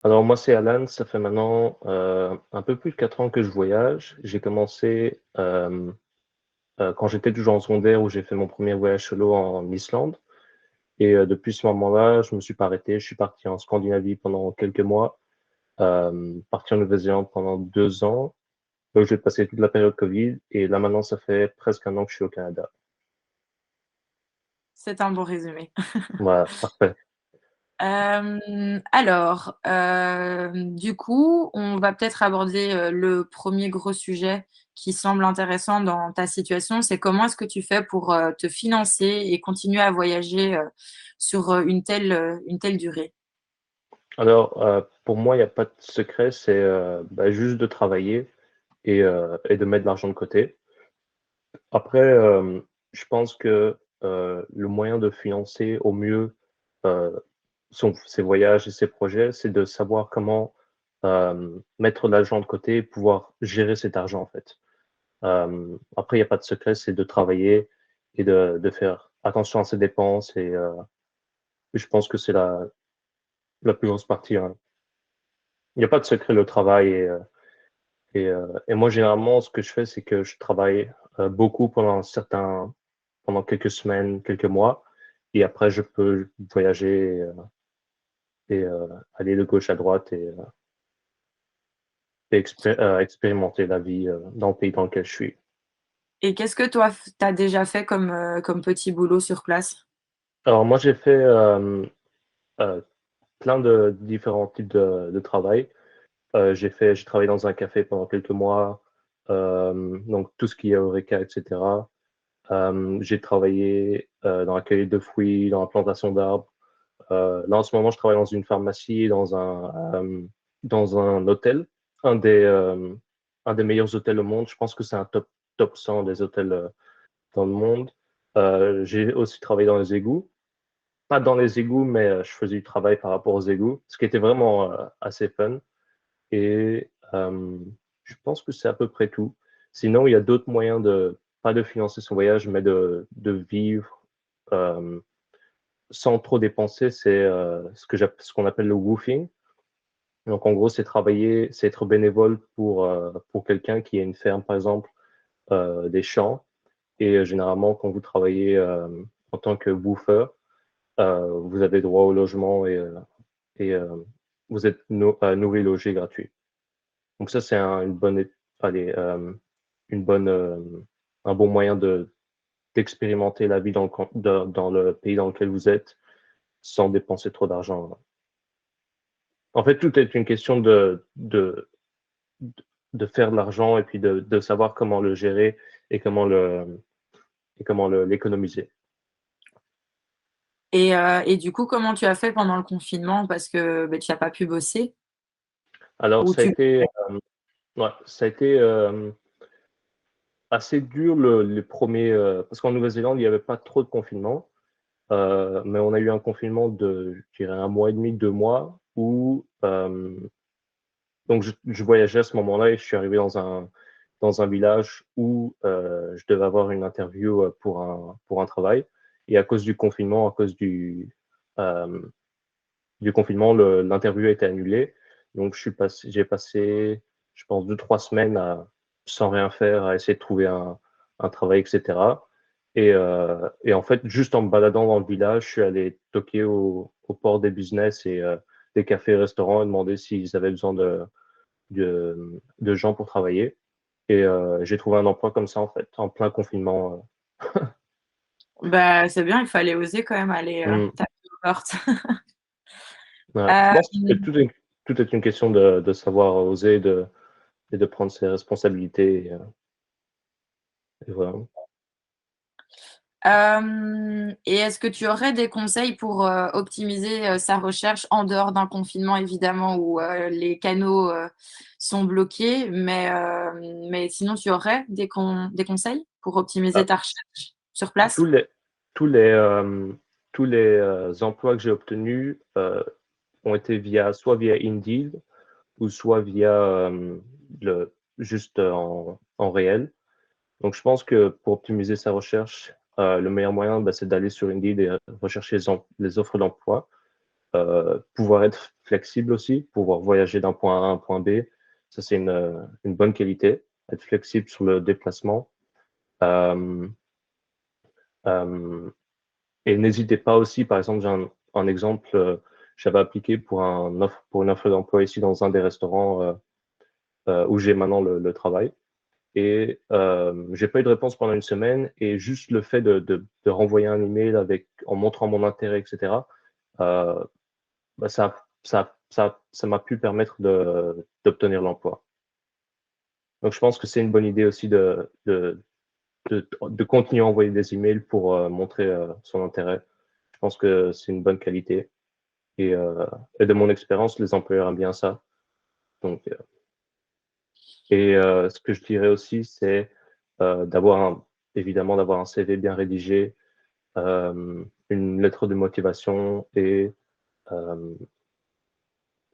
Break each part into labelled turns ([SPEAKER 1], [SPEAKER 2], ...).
[SPEAKER 1] Alors moi, c'est Alan, ça fait maintenant un peu plus de 4 ans que je voyage. J'ai commencé quand j'étais toujours en secondaire où j'ai fait mon premier voyage solo en Islande. Et depuis ce moment-là, je me suis pas arrêté. Je suis parti en Scandinavie pendant quelques mois, parti en Nouvelle-Zélande pendant 2 ans. Donc j'ai passé toute la période Covid et là maintenant, ça fait presque un an que je suis au Canada.
[SPEAKER 2] C'est un bon résumé.
[SPEAKER 1] Voilà, parfait.
[SPEAKER 2] Du coup, on va peut-être aborder le premier gros sujet qui semble intéressant dans ta situation, c'est comment est-ce que tu fais pour te financer et continuer à voyager sur une telle durée?
[SPEAKER 1] Alors, pour moi, il n'y a pas de secret, c'est juste de travailler et de mettre de l'argent de côté. Après, je pense que le moyen de financer au mieux euh, ses voyages et ses projets, c'est de savoir comment mettre de l'argent de côté et pouvoir gérer cet argent en fait. Après, il n'y a pas de secret, c'est de travailler et de faire attention à ses dépenses et je pense que c'est la plus grosse partie, hein. Il n'y a pas de secret, le travail et moi généralement ce que je fais, c'est que je travaille beaucoup pendant quelques semaines, quelques mois. Et après, je peux voyager et aller de gauche à droite et expérimenter la vie dans le pays dans lequel je suis.
[SPEAKER 2] Et qu'est-ce que toi, tu as déjà fait comme petit boulot sur place?
[SPEAKER 1] Alors moi, j'ai fait euh, plein de différents types de travail. J'ai travaillé dans un café pendant quelques mois, donc tout ce qui est Horeca, etc. J'ai travaillé dans la cueillette de fruits, dans la plantation d'arbres. Là, en ce moment, je travaille dans une pharmacie, dans un hôtel, un des, euh, un des meilleurs hôtels au monde. Je pense que c'est un top 100 des hôtels dans le monde. J'ai aussi travaillé dans les égouts. Pas dans les égouts, mais je faisais du travail par rapport aux égouts, ce qui était vraiment assez fun. Et je pense que c'est à peu près tout. Sinon, il y a d'autres moyens pas de financer son voyage, mais de vivre euh, sans trop dépenser, c'est ce qu'on appelle le woofing. Donc, en gros, c'est travailler, c'est être bénévole pour quelqu'un qui a une ferme, par exemple, des champs. Et généralement, quand vous travaillez en tant que woofer, vous avez droit au logement et vous êtes nourri, logé gratuit. Donc, ça, c'est allez, une bonne, un bon moyen d'expérimenter la vie dans le pays dans lequel vous êtes sans dépenser trop d'argent. En fait, tout est une question de faire de l'argent et puis de savoir comment le gérer et l'économiser.
[SPEAKER 2] Et du coup, comment tu as fait pendant le confinement? Parce que tu n'as pas pu bosser
[SPEAKER 1] Alors,
[SPEAKER 2] ou tu...
[SPEAKER 1] ouais, ça a été assez dur les premiers, parce qu'en Nouvelle-Zélande, il n'y avait pas trop de confinement, mais on a eu un confinement je dirais, un mois et demi, 2 mois, où donc je voyageais à ce moment-là et je suis arrivé dans un village où je devais avoir une interview pour un travail. Et à cause du confinement, à cause euh, du confinement, l'interview a été annulée. Donc j'ai passé, je pense, 2, 3 semaines sans rien faire, à essayer de trouver un travail, etc. Et en fait, juste en me baladant dans le village, je suis allé toquer au port des business et des cafés et restaurants et demander s'ils avaient besoin de gens pour travailler. Et j'ai trouvé un emploi comme ça, en fait, en plein confinement.
[SPEAKER 2] Bah, c'est bien, il fallait oser quand même aller
[SPEAKER 1] Hmm.
[SPEAKER 2] taper aux portes.
[SPEAKER 1] Ouais. Je
[SPEAKER 2] Euh,
[SPEAKER 1] pense que tout est une question de savoir oser et de prendre ses responsabilités. Et voilà.
[SPEAKER 2] et est-ce que tu aurais des conseils pour optimiser sa recherche en dehors d'un confinement, évidemment, où les canaux sont bloqués, mais sinon, tu aurais des conseils pour optimiser
[SPEAKER 1] Ah,
[SPEAKER 2] ta recherche sur
[SPEAKER 1] tous
[SPEAKER 2] place?
[SPEAKER 1] les, tous les, tous les emplois que j'ai obtenus ont été soit via Indeed ou soit via juste en réel. Donc, je pense que pour optimiser sa recherche, le meilleur moyen, c'est d'aller sur Indeed et rechercher les offres d'emploi. pouvoir être flexible aussi, pouvoir voyager d'un point A à un point B. Ça, c'est une bonne qualité, être flexible sur le déplacement. Euh, euh, et n'hésitez pas aussi, par exemple, j'ai un exemple, j'avais appliqué pour pour une offre d'emploi ici dans un des restaurants où j'ai maintenant le travail. Et j'ai pas eu de réponse pendant une semaine. Et juste le fait de renvoyer un email en montrant mon intérêt, etc., euh, bah, ça m'a pu permettre d'obtenir l'emploi. Donc, je pense que c'est une bonne idée aussi de continuer à envoyer des emails pour montrer son intérêt. Je pense que c'est une bonne qualité. Et de mon expérience, les employeurs aiment bien ça. Donc, ce que je dirais aussi, c'est évidemment d'avoir un CV bien rédigé, une lettre de motivation euh,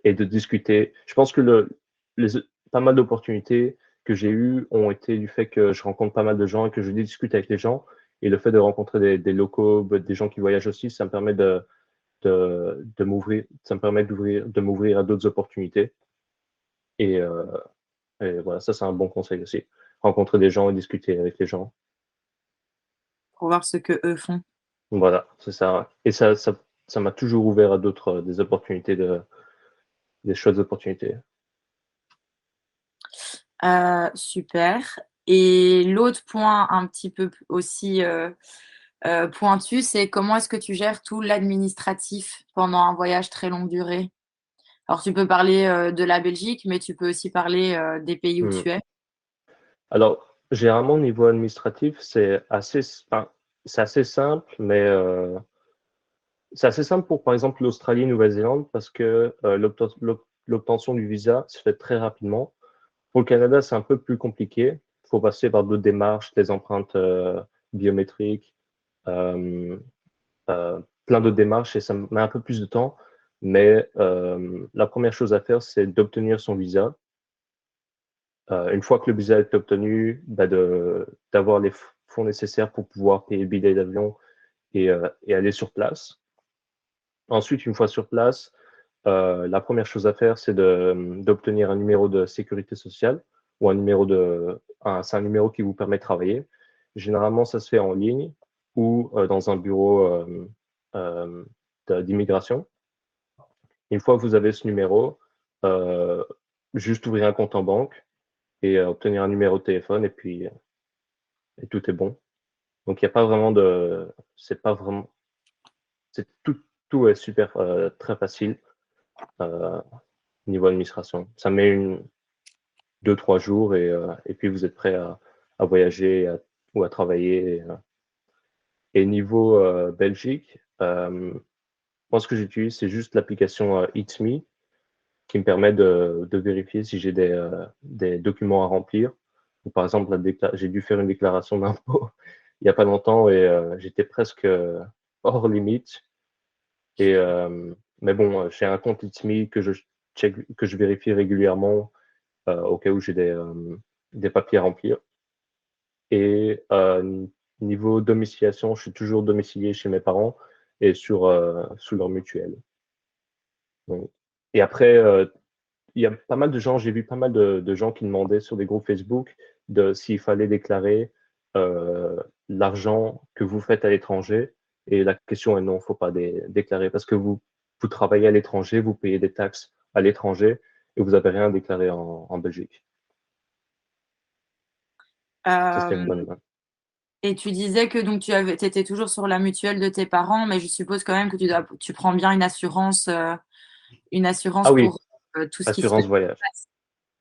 [SPEAKER 1] et de discuter. Je pense que les, pas mal d'opportunités que j'ai eues ont été du fait que je rencontre pas mal de gens et que je discute avec les gens. Et le fait de rencontrer des locaux, des gens qui voyagent aussi, ça me permet de m'ouvrir, ça me permet de m'ouvrir à d'autres opportunités. Et, euh, et voilà, ça c'est un bon conseil aussi. Rencontrer des gens et discuter avec les gens.
[SPEAKER 2] pour voir ce que eux font.
[SPEAKER 1] Voilà, c'est ça. Et ça m'a toujours ouvert à d'autres, des opportunités, des chouettes opportunités.
[SPEAKER 2] Super. Et l'autre point un petit peu aussi pointu, c'est comment est-ce que tu gères tout l'administratif pendant un voyage très longue durée? Alors, tu peux parler de la Belgique, mais tu peux aussi parler des pays où
[SPEAKER 1] Hmm.
[SPEAKER 2] tu es.
[SPEAKER 1] Alors, généralement, au niveau administratif, enfin, c'est assez simple, mais c'est assez simple pour, par exemple, l'Australie et Nouvelle-Zélande parce que l'obtention du visa se fait très rapidement. Pour le Canada, c'est un peu plus compliqué. Il faut passer par d'autres démarches, des empreintes biométriques, euh, plein d'autres démarches et ça met un peu plus de temps. Mais la première chose à faire, c'est d'obtenir son visa. Une fois que le visa est obtenu, bah d'avoir les fonds nécessaires pour pouvoir payer le billet d'avion et aller sur place. Ensuite, une fois sur place, la première chose à faire, c'est d'obtenir un numéro de sécurité sociale ou c'est un numéro qui vous permet de travailler. Généralement, ça se fait en ligne ou dans un bureau euh, d'immigration. Une fois que vous avez ce numéro, euh, juste ouvrir un compte en banque et obtenir un numéro de téléphone et tout est bon. Donc, il n'y a pas vraiment c'est pas vraiment, tout est super, très facile euh, niveau administration. Ça met 2, 3 jours et puis vous êtes prêt à voyager ou à travailler. Et niveau Belgique, moi, ce que j'utilise, c'est juste l'application It's Me qui me permet de vérifier si j'ai des documents à remplir. Ou par exemple, j'ai dû faire une déclaration d'impôt il n'y a pas longtemps et j'étais presque hors limite. Mais bon, j'ai un compte It's Me que je vérifie régulièrement au cas où j'ai des papiers à remplir. Et niveau domiciliation, je suis toujours domicilié chez mes parents et sous leur mutuelle. Donc, et après, il y a pas mal de gens, j'ai vu pas mal de gens qui demandaient sur des groupes Facebook s'il fallait déclarer l'argent que vous faites à l'étranger. Et la question est non, il ne faut pas déclarer parce que vous travaillez à l'étranger, vous payez des taxes à l'étranger et vous n'avez rien déclaré en Belgique. Ça, c'est une
[SPEAKER 2] Euh,
[SPEAKER 1] bonne.
[SPEAKER 2] et tu disais que donc étais toujours sur la mutuelle de tes parents, mais je suppose quand même que tu prends bien une assurance
[SPEAKER 1] Ah oui,
[SPEAKER 2] pour tout ce qui se
[SPEAKER 1] assurance voyage.
[SPEAKER 2] passe.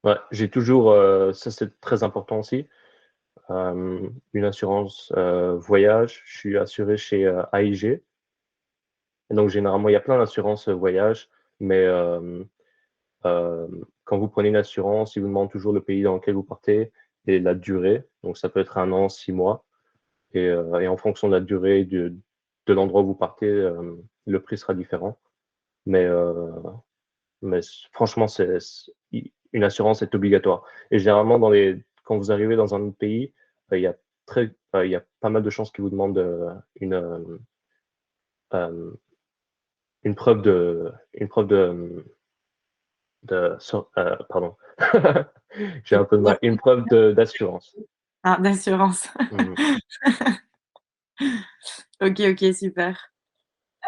[SPEAKER 1] Ouais, j'ai toujours, ça c'est très important aussi, une assurance voyage. Je suis assuré chez AIG. Et donc généralement, il y a plein d'assurances voyage, mais euh, quand vous prenez une assurance, ils vous demandent toujours le pays dans lequel vous partez et la durée. Donc ça peut être 1 an, 6 mois. Et en fonction de la durée de l'endroit où vous partez, le prix sera différent. Mais, euh, mais franchement, une assurance est obligatoire. Et généralement, quand vous arrivez dans un autre pays, il y a il y a pas mal de chances qu'ils vous demandent euh, une preuve pardon, j'ai un peu de mal, une preuve d'assurance.
[SPEAKER 2] Ah, d'assurance.
[SPEAKER 1] Mhm.
[SPEAKER 2] Ok, ok, super.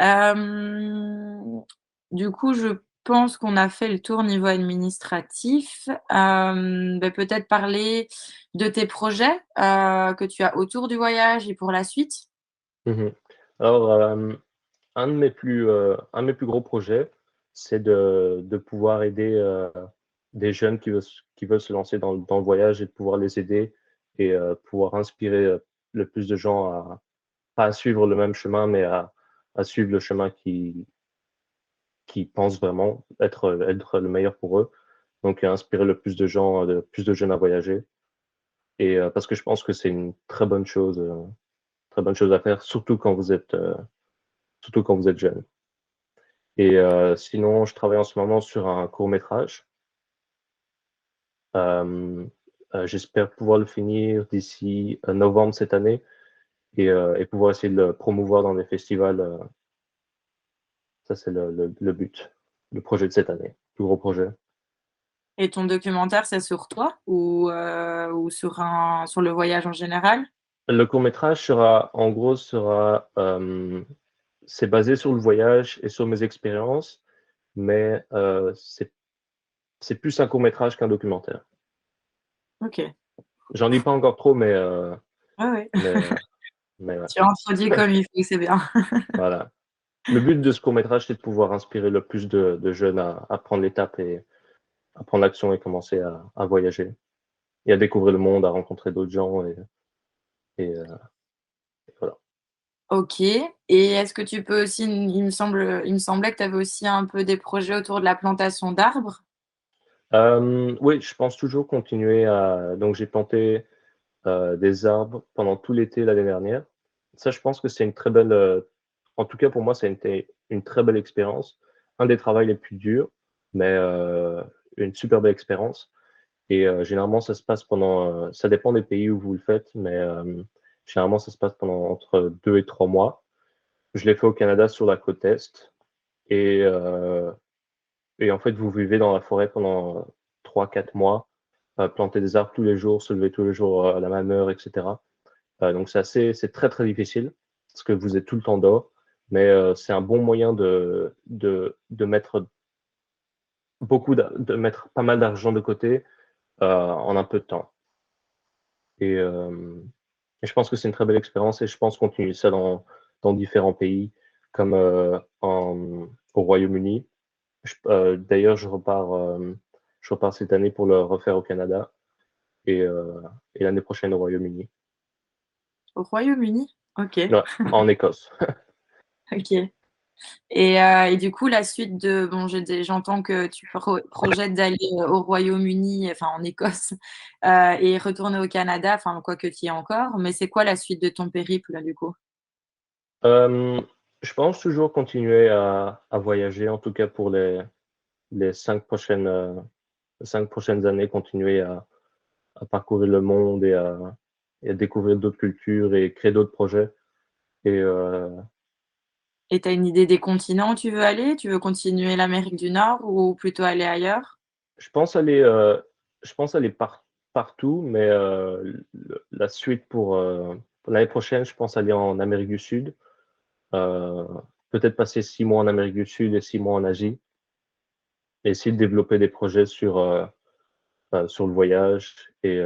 [SPEAKER 2] Euh, du coup, je pense qu'on a fait le tour niveau administratif. Peut-être parler de tes projets que tu as autour du voyage et pour la suite.
[SPEAKER 1] Mhm. Alors, un de mes plus gros projets, c'est de pouvoir aider des jeunes qui veulent se lancer dans le voyage et de pouvoir les aider et pouvoir inspirer le plus de gens pas à suivre le même chemin, mais à suivre le chemin qui pensent vraiment être le meilleur pour eux. Donc, inspirer le plus de gens, plus de jeunes à voyager. Et parce que je pense que c'est une très bonne chose à faire, surtout quand vous êtes jeune. Et sinon, je travaille en ce moment sur un court-métrage. Euh, J'espère pouvoir le finir d'ici novembre cette année et pouvoir essayer de le promouvoir dans des festivals. Ça, c'est le but, le projet de cette année, plus gros projet.
[SPEAKER 2] Et ton documentaire, c'est sur toi ou sur le voyage en général?
[SPEAKER 1] Le court-métrage en gros, c'est basé sur le voyage et sur mes expériences, mais c'est plus un court-métrage qu'un documentaire.
[SPEAKER 2] Ok.
[SPEAKER 1] J'en dis pas encore trop,
[SPEAKER 2] Ouais, ouais.
[SPEAKER 1] mais, euh, mais ouais.
[SPEAKER 2] Tu as introduit comme il faut, c'est bien.
[SPEAKER 1] Voilà. Le but de ce court-métrage, c'est de pouvoir inspirer le plus de jeunes à prendre l'étape et à prendre l'action et commencer à voyager et à découvrir le monde, à rencontrer d'autres gens et voilà.
[SPEAKER 2] Ok. Et est-ce que tu peux aussi, il me semblait que tu avais aussi un peu des projets autour de la plantation d'arbres.
[SPEAKER 1] Oui, je pense toujours continuer Donc, j'ai planté des arbres pendant tout l'été l'année dernière. Ça, je pense que c'est une très belle. En tout cas, pour moi, ça a été une très belle expérience. Un des travaux les plus durs, mais une super belle expérience. Et généralement, ça se passe ça dépend des pays où vous le faites, mais généralement, ça se passe pendant entre 2 et 3 mois. Je l'ai fait au Canada sur la côte Est. Et, euh, et en fait, vous vivez dans la forêt pendant 3, 4 mois, planter des arbres tous les jours, se lever tous les jours à la même heure, etc. Donc c'est très très difficile parce que vous êtes tout le temps dehors, mais c'est un bon moyen de mettre de mettre pas mal d'argent de côté en un peu de temps. Et, euh, et je pense que c'est une très belle expérience et je pense continuer ça dans différents pays comme au Royaume-Uni. D'ailleurs, je repars cette année pour le refaire au Canada et, euh, et l'année prochaine au Royaume-Uni.
[SPEAKER 2] Au Royaume-Uni? Ok,
[SPEAKER 1] Ouais, en Écosse.
[SPEAKER 2] ok. Et du coup, la suite bon, j'entends que tu projettes d'aller au Royaume-Uni, enfin en Écosse, et retourner au Canada, enfin quoi que tu y es encore, mais c'est quoi la suite de ton périple là du coup?
[SPEAKER 1] Euh, je pense toujours continuer à voyager, en tout cas pour les 5 prochaines années, continuer à parcourir le monde et à découvrir d'autres cultures et créer d'autres projets. Et
[SPEAKER 2] Et tu as une idée des continents où tu veux aller? Tu veux continuer l'Amérique du Nord ou plutôt aller ailleurs?
[SPEAKER 1] je pense aller, partout, mais la suite pour l'année prochaine, je pense aller en Amérique du Sud. Euh, Peut-être passer 6 mois en Amérique du Sud et 6 mois en Asie. Et essayer de développer des projets sur le voyage et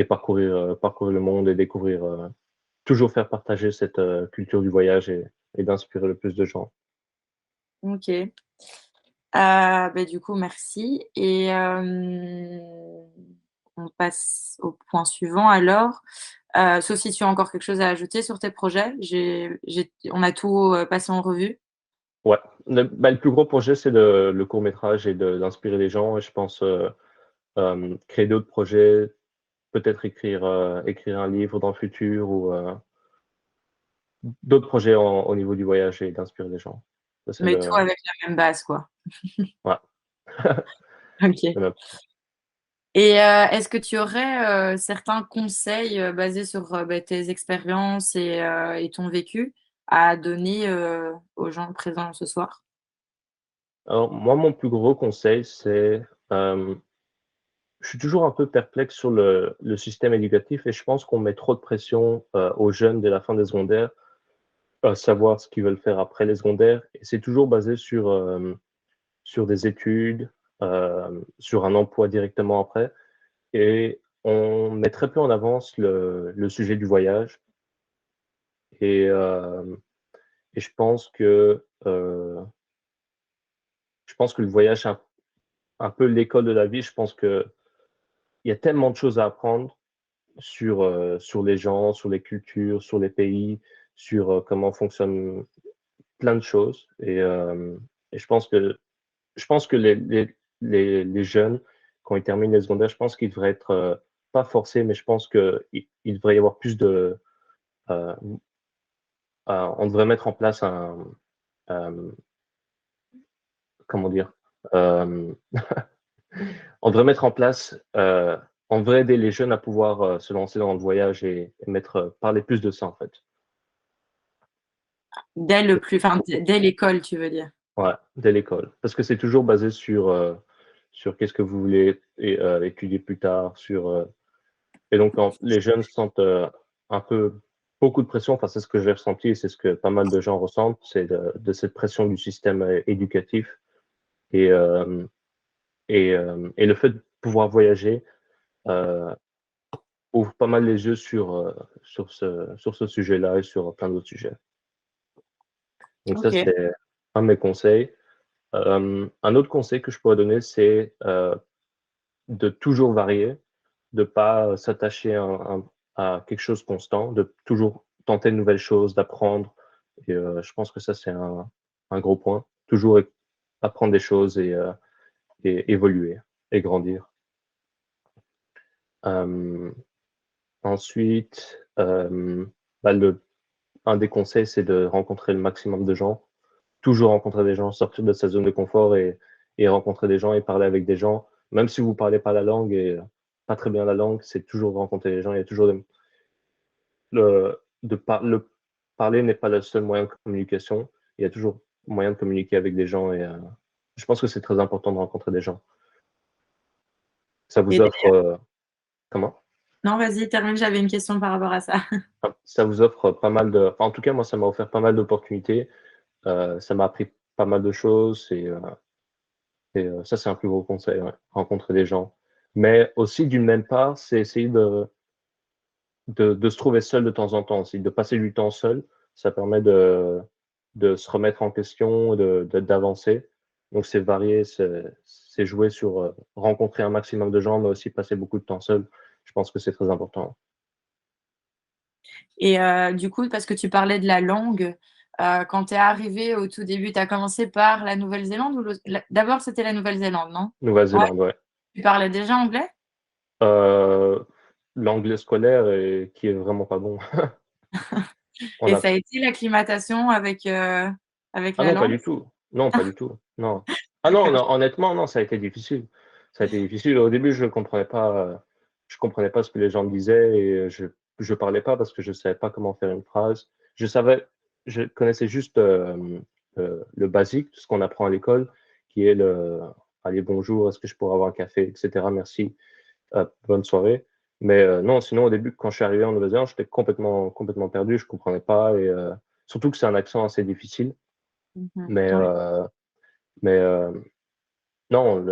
[SPEAKER 1] parcourir le monde et découvrir, toujours faire partager cette culture du voyage et d'inspirer le plus de gens.
[SPEAKER 2] Ok. Du coup, merci. Et on passe au point suivant alors. Sauf si tu as encore quelque chose à ajouter sur tes projets. On a tout passé en revue.
[SPEAKER 1] Ouais, le plus gros projet, c'est le court-métrage et d'inspirer les gens. Et je pense créer d'autres projets, peut-être écrire un livre dans le futur ou d'autres projets au niveau du voyage et d'inspirer les gens. Ça, c'est
[SPEAKER 2] Mais tout avec la même base, quoi.
[SPEAKER 1] ouais.
[SPEAKER 2] Ok.
[SPEAKER 1] C'est même-
[SPEAKER 2] Et est-ce que tu aurais certains conseils basés sur tes expériences et ton vécu à donner aux gens présents ce soir?
[SPEAKER 1] Alors, moi, mon plus gros conseil, c'est, je suis toujours un peu perplexe sur le système éducatif et je pense qu'on met trop de pression aux jeunes dès la fin des secondaires, à savoir ce qu'ils veulent faire après les secondaires. Et c'est toujours basé sur des études, sur un emploi directement après. Et on met très peu en avance le sujet du voyage. Et, euh, et je pense que le voyage, c'est un peu l'école de la vie. Je pense qu'il y a tellement de choses à apprendre sur les gens, sur les cultures, sur les pays, sur comment fonctionnent plein de choses. Et je pense que les jeunes, quand ils terminent les secondaires, je pense qu'ils devraient être pas forcés, mais je pense qu'il devrait y avoir plus de. euh, on devrait mettre en place euh, comment dire, euh, on devrait mettre en place, on devrait aider les jeunes à pouvoir se lancer dans le voyage et parler plus de ça en fait.
[SPEAKER 2] Enfin, dès l'école, tu veux dire?
[SPEAKER 1] Ouais, dès l'école. Parce que c'est toujours basé sur qu'est-ce que vous voulez étudier plus tard. Et donc, quand les jeunes sentent un peu beaucoup de pression, enfin, c'est ce que j'ai ressenti et c'est ce que pas mal de gens ressentent, c'est de cette pression du système éducatif. Et, euh, et le fait de pouvoir voyager euh, ouvre pas mal les yeux sur ce sujet-là et sur plein d'autres sujets. Donc, ça,
[SPEAKER 2] Ok.
[SPEAKER 1] c'est un de mes conseils. Un autre conseil que je pourrais donner, c'est de toujours varier, de pas s'attacher à quelque chose de constant, de toujours tenter de nouvelles choses, d'apprendre. Et je pense que ça, c'est un gros point. Toujours apprendre des choses et évoluer et grandir. Euh, ensuite, bah, un des conseils, c'est de rencontrer le maximum de gens. Toujours rencontrer des gens, sortir de sa zone de confort et rencontrer des gens et parler avec des gens. Même si vous ne parlez pas la langue et pas très bien la langue, c'est toujours rencontrer des gens. Il y a toujours le parler n'est pas le seul moyen de communication. Il y a toujours moyen de communiquer avec des gens et je pense que c'est très important de rencontrer des gens. Ça vous
[SPEAKER 2] Et
[SPEAKER 1] offre comment?
[SPEAKER 2] non, vas-y, termine, j'avais une question par rapport à ça.
[SPEAKER 1] Ça vous offre pas mal de. Enfin, en tout cas, moi, ça m'a offert pas mal d'opportunités. Ça m'a appris pas mal de choses et ça, c'est un plus gros conseil, ouais, rencontrer des gens. Mais aussi, d'une même part, c'est essayer de se trouver seul de temps en temps aussi, de passer du temps seul. Ça permet de se remettre en question, d'avancer. Donc, c'est varié, c'est jouer sur rencontrer un maximum de gens, mais aussi passer beaucoup de temps seul. Je pense que c'est très important.
[SPEAKER 2] Et du coup, parce que tu parlais de la langue, quand tu es arrivé au tout début, tu as commencé par la Nouvelle-Zélande ou d'abord c'était la Nouvelle-Zélande, non? Ouais,
[SPEAKER 1] Nouvelle-Zélande, ouais.
[SPEAKER 2] tu parlais déjà anglais?
[SPEAKER 1] Euh, L'anglais scolaire qui est vraiment pas bon. On
[SPEAKER 2] Et
[SPEAKER 1] a
[SPEAKER 2] ça a été l'acclimatation avec
[SPEAKER 1] Ah
[SPEAKER 2] la
[SPEAKER 1] non, pas
[SPEAKER 2] langue?
[SPEAKER 1] du tout. Non, pas du tout. Non. Ah non, non, honnêtement, non, ça a été difficile. Ça a été difficile. Au début, je comprenais pas ce que les gens me disaient et je parlais pas parce que je savais pas comment faire une phrase. Je connaissais juste le basique, ce qu'on apprend à l'école, qui est allez, bonjour, est-ce que je pourrais avoir un café, etc. Merci, bonne soirée. Mais non, sinon, au début, quand je suis arrivé en Nouvelle-Zélande, j'étais complètement perdu, je comprenais pas et surtout que c'est un accent assez difficile.
[SPEAKER 2] Mhm.
[SPEAKER 1] Mais,
[SPEAKER 2] Ouais.
[SPEAKER 1] mais non,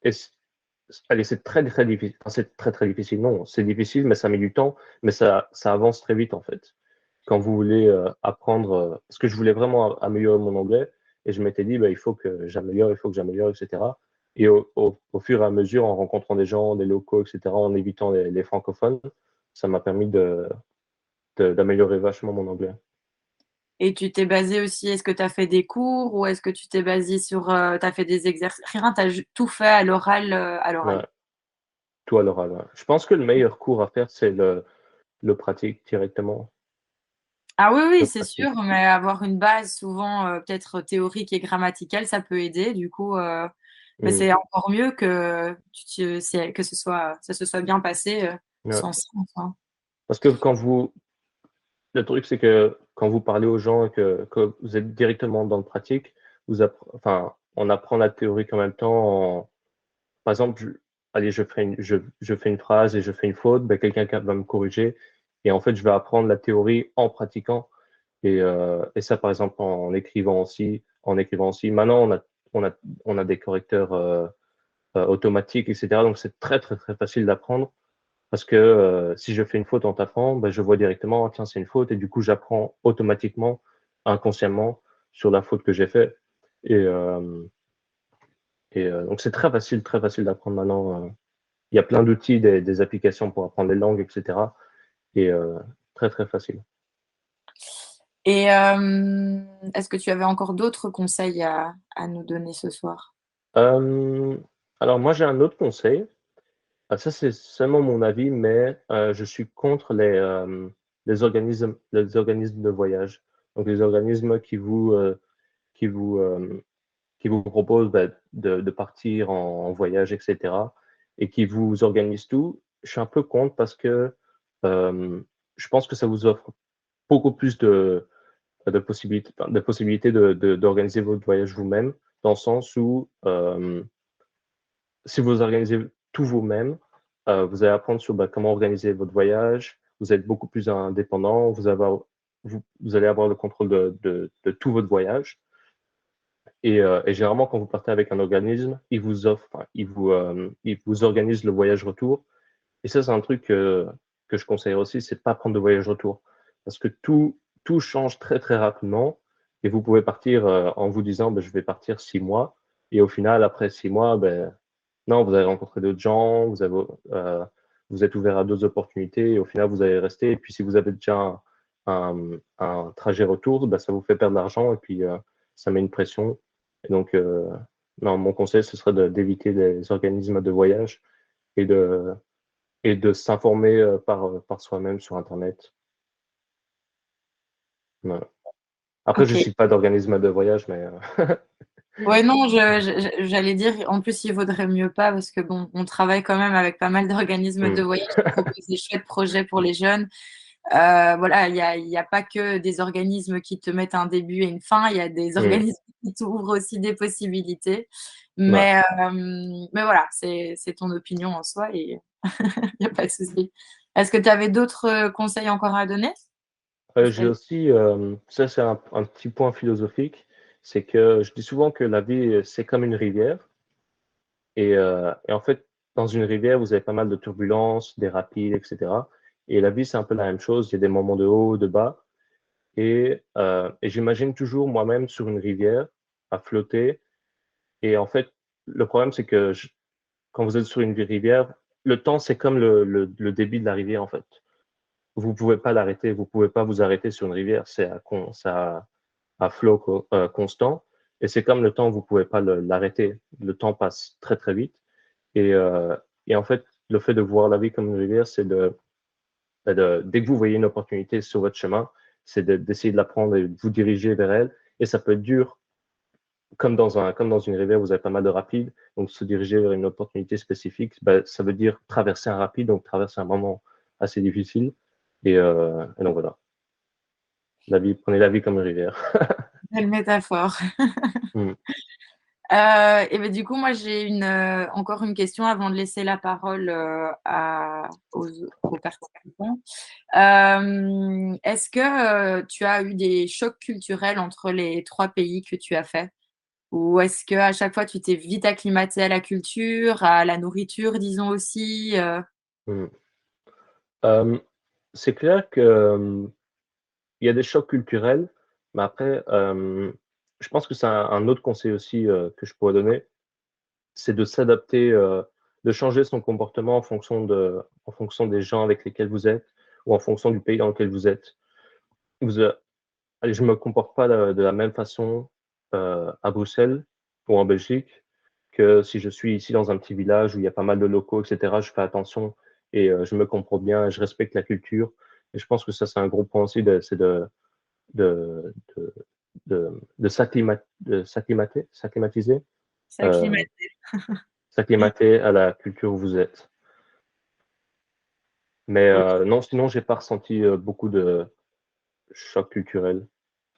[SPEAKER 1] et allez, c'est très difficile. Enfin, c'est très difficile. Non, c'est difficile, mais ça met du temps, mais ça avance très vite en fait. Quand vous voulez apprendre, parce que je voulais vraiment améliorer mon anglais, et je m'étais dit, bah, il faut que j'améliore, etc. Et au fur et à mesure, en rencontrant des gens, des locaux, etc., en évitant les francophones, ça m'a permis d'améliorer vachement mon anglais.
[SPEAKER 2] Et tu t'es basé aussi, est-ce que tu as fait des cours ou est-ce que tu t'es basé sur, tu as fait des exercices? Rien, tu as tout fait à l'oral, à l'oral?
[SPEAKER 1] Ouais, tout à l'oral. Ouais. Je pense que le meilleur cours à faire, c'est le pratique directement.
[SPEAKER 2] Ah oui, oui,
[SPEAKER 1] Le
[SPEAKER 2] c'est
[SPEAKER 1] pratique.
[SPEAKER 2] sûr, mais avoir une base souvent peut-être théorique et grammaticale, ça peut aider. Du coup, mais
[SPEAKER 1] Mm.
[SPEAKER 2] c'est encore mieux que que ça se soit bien passé
[SPEAKER 1] Ouais.
[SPEAKER 2] sans ça, enfin.
[SPEAKER 1] Parce que quand vous, le truc, c'est que quand vous parlez aux gens et que vous êtes directement dans le pratique, enfin, on apprend la théorie en même temps. Par exemple, allez, je fais une phrase et je fais une faute, ben, quelqu'un va me corriger. Et en fait, je vais apprendre la théorie en pratiquant. Et ça, par exemple, en écrivant aussi. Maintenant, on a, on a des correcteurs automatiques, etc. Donc, c'est très, très, très facile d'apprendre. Parce que si je fais une faute en tapant, ben, je vois directement, ah, tiens, c'est une faute. Et du coup, j'apprends automatiquement, inconsciemment, sur la faute que j'ai faite. Et, donc, c'est très facile d'apprendre maintenant. Il y a plein d'outils, des applications pour apprendre les langues, etc. Et très, très facile.
[SPEAKER 2] Et est-ce que tu avais encore d'autres conseils à nous donner ce soir?
[SPEAKER 1] Euh, alors, moi, j'ai un autre conseil. Ah, ça, c'est seulement mon avis, mais je suis contre les organismes de voyage. Donc, les organismes qui vous, qui vous proposent bah, de partir en voyage, etc. et qui vous organisent tout. Je suis un peu contre parce que euh, je pense que ça vous offre beaucoup plus de possibilités d'organiser votre voyage vous-même, dans le sens où si vous organisez tout vous-même, vous allez apprendre sur bah, comment organiser votre voyage, vous êtes beaucoup plus indépendant, vous allez avoir le contrôle de tout votre voyage. Et généralement, quand vous partez avec un organisme, il vous offre, enfin, il vous organise le voyage retour. Et ça, c'est un truc que je conseille aussi, c'est de pas prendre de voyage retour. Parce que tout change très, très rapidement. Et vous pouvez partir en vous disant, ben, je vais partir 6 mois. Et au final, après 6 mois, ben, non, vous avez rencontré d'autres gens, vous êtes ouvert à d'autres opportunités. Et au final, vous allez rester. Et puis, si vous avez déjà un trajet retour, ben, ça vous fait perdre de l'argent. Et puis, ça met une pression. Et donc, non, mon conseil, ce serait d'éviter les organismes de voyage et de s'informer par soi-même sur Internet. Voilà. Après, je ne
[SPEAKER 2] Ok.
[SPEAKER 1] suis pas d'organisme de voyage, mais
[SPEAKER 2] Ouais, non, j'allais dire, en plus, il vaudrait mieux pas parce que bon, on travaille quand même avec pas mal d'organismes de
[SPEAKER 1] hmm,
[SPEAKER 2] voyage qui proposent des chouettes projets pour les jeunes. Voilà, il y a pas que des organismes qui te mettent un début et une fin, il y a des
[SPEAKER 1] hmm,
[SPEAKER 2] organismes qui t'ouvrent aussi des possibilités.
[SPEAKER 1] ouais.
[SPEAKER 2] Mais voilà, c'est ton opinion en soi et il n'y a pas de souci. Est-ce que tu avais d'autres conseils encore à donner?
[SPEAKER 1] J'ai aussi, ça c'est un petit point philosophique, c'est que je dis souvent que la vie, c'est comme une rivière. Et en fait, dans une rivière, vous avez pas mal de turbulences, des rapides, etc. Et la vie, c'est un peu la même chose. Il y a des moments de haut, de bas. Et j'imagine toujours moi-même sur une rivière, à flotter. Et en fait, le problème, c'est que quand vous êtes sur une rivière, le temps, c'est comme le débit de la rivière, en fait. Vous pouvez pas l'arrêter, vous pouvez pas vous arrêter sur une rivière, c'est à flot constant. Et c'est comme le temps, vous pouvez pas l'arrêter. Le temps passe très, très vite. Et, euh, et en fait, le fait de voir la vie comme une rivière, c'est dès que vous voyez une opportunité sur votre chemin, c'est d'essayer de la prendre et de vous diriger vers elle. Et ça peut être dur, comme dans une rivière, vous avez pas mal de rapides. Donc, se diriger vers une opportunité spécifique, ben, ça veut dire traverser un rapide, donc traverser un moment assez difficile. Et donc, voilà. Prenez la vie comme une rivière.
[SPEAKER 2] Belle métaphore.
[SPEAKER 1] Mm,
[SPEAKER 2] Et ben, du coup, moi, j'ai encore une question avant de laisser la parole aux participants. Est-ce que tu as eu des chocs culturels entre les trois pays que tu as fait? Ou est-ce que à chaque fois, tu t'es vite acclimaté à la culture, à la nourriture, disons aussi?
[SPEAKER 1] mm. Euh, c'est clair que, il y a des chocs culturels, mais après, je pense que c'est un autre conseil aussi que je pourrais donner, c'est de s'adapter, de changer son comportement en fonction des gens avec lesquels vous êtes ou en fonction du pays dans lequel vous êtes. Vous, allez, je me comporte pas de la même façon à Bruxelles ou en Belgique que si je suis ici dans un petit village où il y a pas mal de locaux, etc. Je fais attention et je me comporte bien, je respecte la culture. Et je pense que ça, c'est un gros point aussi, c'est de, de, de s'acclimatiser, euh,
[SPEAKER 2] S'acclimater.
[SPEAKER 1] s'acclimater à la culture où vous êtes. Mais
[SPEAKER 2] Ok.
[SPEAKER 1] non, sinon, j'ai pas ressenti beaucoup choc culturel.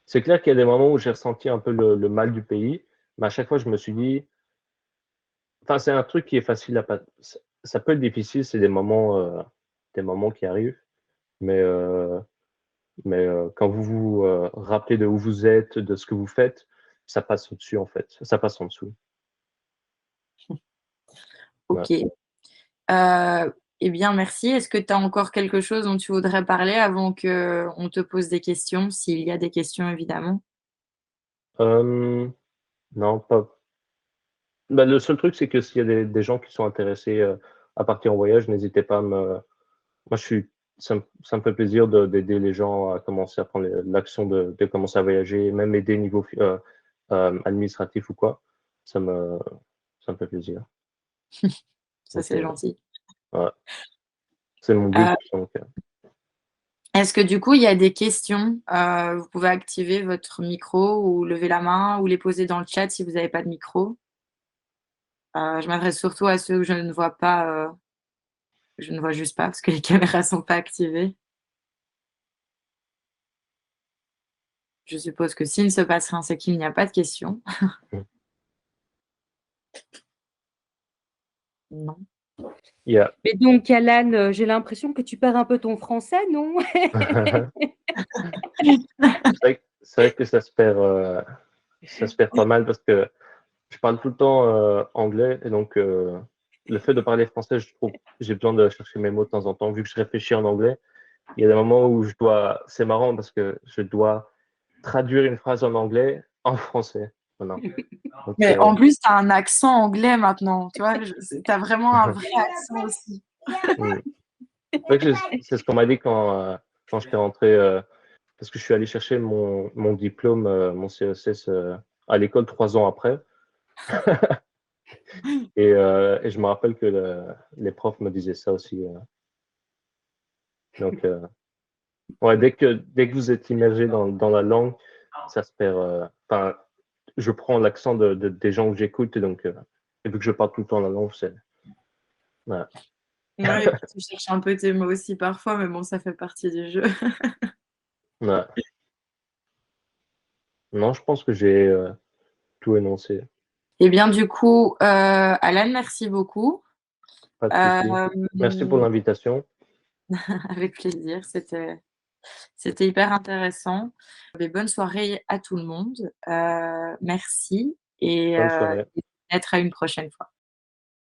[SPEAKER 1] C'est clair qu'il y a des moments où j'ai ressenti un peu le mal du pays, mais à chaque fois, je me suis dit, enfin, c'est un truc qui est facile à pas. Ça peut être difficile, c'est des moments qui arrivent, mais, quand vous vous rappelez de où vous êtes, de ce que vous faites, ça passe au-dessus en fait. Ça passe en dessous. Ouais.
[SPEAKER 2] OK. Eh bien, merci. Est-ce que tu as encore quelque chose dont tu voudrais parler avant qu'on te pose des questions? S'il y a des questions, évidemment.
[SPEAKER 1] Non, pas. Bah, le seul truc, c'est que s'il y a des gens qui sont intéressés à partir en voyage, n'hésitez pas à me. Moi, ça me fait plaisir d'aider les gens à commencer à prendre l'action de commencer à voyager, même aider niveau administratif ou quoi. Ça me, ça me fait plaisir.
[SPEAKER 2] Ça,
[SPEAKER 1] Donc,
[SPEAKER 2] c'est gentil.
[SPEAKER 1] ouais, c'est mon but.
[SPEAKER 2] Heu,
[SPEAKER 1] Donc,
[SPEAKER 2] Est-ce que du coup, il y a des questions? Vous pouvez activer votre micro ou lever la main ou les poser dans le chat si vous n'avez pas de micro. Je m'adresse surtout à ceux que je ne vois pas, je ne vois juste pas parce que les caméras sont pas activées. Je suppose que s'il ne se passe rien, c'est qu'il n'y a pas de questions. Non.
[SPEAKER 1] il y a.
[SPEAKER 3] Mais donc, Alan, j'ai l'impression que tu perds un peu ton français, non?
[SPEAKER 1] C'est vrai que ça se perd pas mal parce que je parle tout le temps anglais et donc le fait de parler français, je trouve, j'ai besoin de chercher mes mots de temps en temps vu que je réfléchis en anglais. Il y a des moments où c'est marrant parce que je dois traduire une phrase en anglais en français. Voilà. Donc,
[SPEAKER 2] Mais en plus, tu as un accent anglais maintenant, tu vois? Tu as vraiment un vrai accent aussi.
[SPEAKER 1] mm. C'est vrai que c'est ce qu'on m'a dit quand j'étais rentré, parce que je suis allé chercher mon diplôme, mon CESS à l'école 3 ans après. Et je me rappelle que les profs me disaient ça aussi. Donc, ouais, dès que vous êtes immergé dans la langue, ça se perd. Enfin, je prends l'accent des gens que j'écoute et vu que je parle tout le temps la langue, c'est. Voilà.
[SPEAKER 2] Ouais, et puis tu cherches un peu tes mots aussi parfois, mais bon, ça fait partie du jeu.
[SPEAKER 1] Ouais. Non, je pense que j'ai tout énoncé.
[SPEAKER 2] Eh bien, du coup, Alan, merci beaucoup.
[SPEAKER 1] Pas de souci. Merci pour
[SPEAKER 2] Hem,
[SPEAKER 1] l'invitation.
[SPEAKER 2] Avec plaisir, c'était hyper intéressant. Et bonne soirée à tout le monde. Merci et
[SPEAKER 1] Bonne soirée.
[SPEAKER 2] peut-être à une prochaine fois.